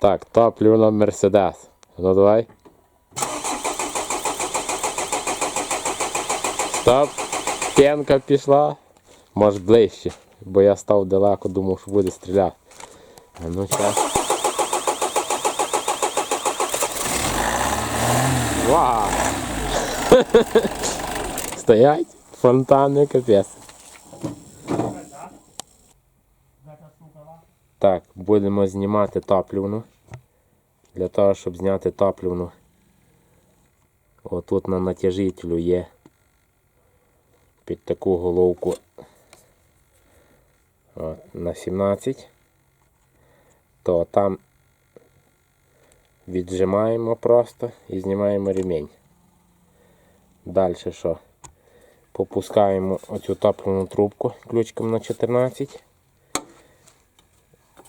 Так, топливо Мерседес. Ну давай. Стоп. Пенка пішла. Може ближче, бо я став далеко, думав, що буде стріляти. А ну зараз. Вау! Стоять фонтани, капець. Так, будемо знімати топливну. Для того, щоб зняти топливну, отут на натяжителю є під таку головку на 17, то там віджимаємо просто і знімаємо ремінь. Далі що? Попускаємо оцю топливну трубку ключиком на 14.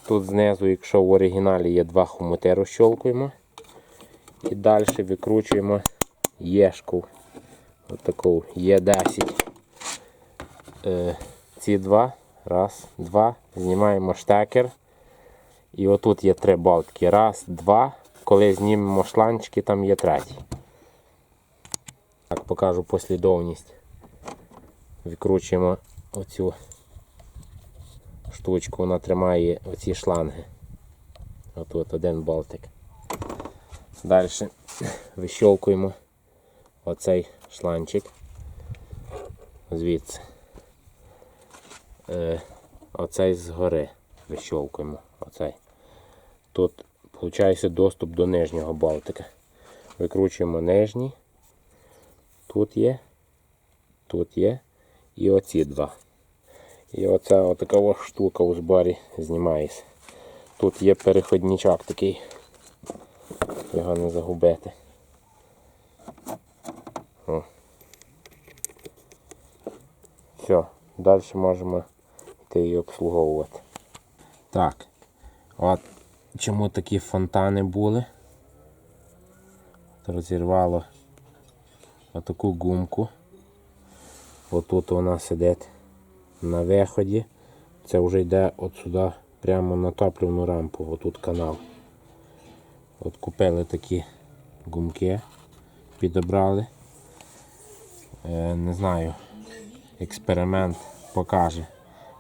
Тут знизу, якщо в оригіналі є два хомути, розщолкуємо. І далі викручуємо єшку. Отаку Є10. Ці два. Раз, два. Знімаємо штекер. І отут є три болтики. Раз, два. Коли знімемо шланчики, там є третій. Так, покажу послідовність. Викручуємо оцю штучку, вона тримає оці шланги. Отут один болтик. Далі вищолкуємо оцей шланчик. Звідси. Оцей згори вищолкуємо. Оцей. Тут виходить доступ до нижнього болтика. Викручуємо нижній. Тут є. І оці два. І оця отака штука у зборі знімається. Тут є переходничок такий. Його не загубити. О. Все, далі можемо йти її обслуговувати. Так, от чому такі фонтани були. Розірвало отаку гумку. Отут вона сидить на виході. Це вже йде от сюди прямо на топливну рампу. Отут канал. От купили такі гумки, підібрали. Не знаю, експеримент покаже,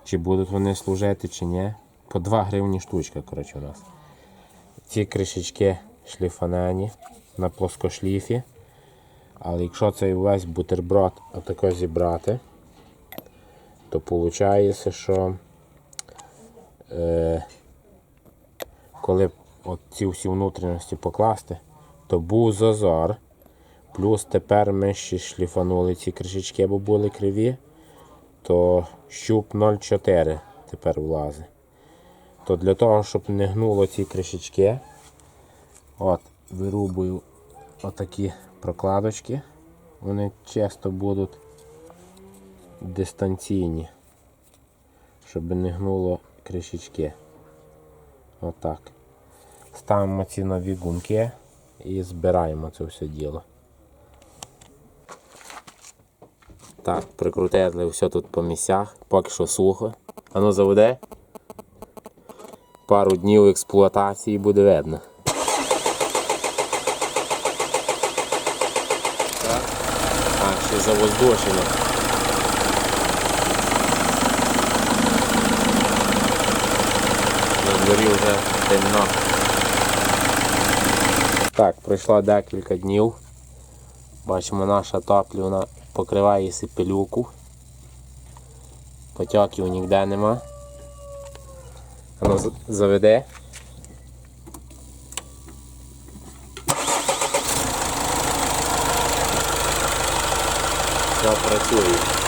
чи будуть вони служити, чи ні. По 2 гривні штучка, коротше, у нас. Ці кришечки шліфанені на плоскошліфі. Але якщо цей весь бутерброд отако зібрати, то виходить, що коли от ці всі внутрішності покласти, то був зазор. Плюс тепер ми ще шліфанули ці кришечки, бо були криві, то щуп 0,4 тепер влазить. То для того, щоб не гнуло ці кришечки, от вирубую отакі прокладочки. Вони часто будуть дистанційні, щоб не гнуло кришечки. Отак. Ставимо ці нові гумки і збираємо це все діло. Так, прикрутили все тут по місцях, поки що сухо. Ану заведе. Пару днів експлуатації буде видно. Так. А, ще завоздушено. На дворі вже темно. Так, пройшло декілька днів. Бачимо, наша топливна покриває пилюку. Потьоків ніде нема. Воно заведе. Все працює.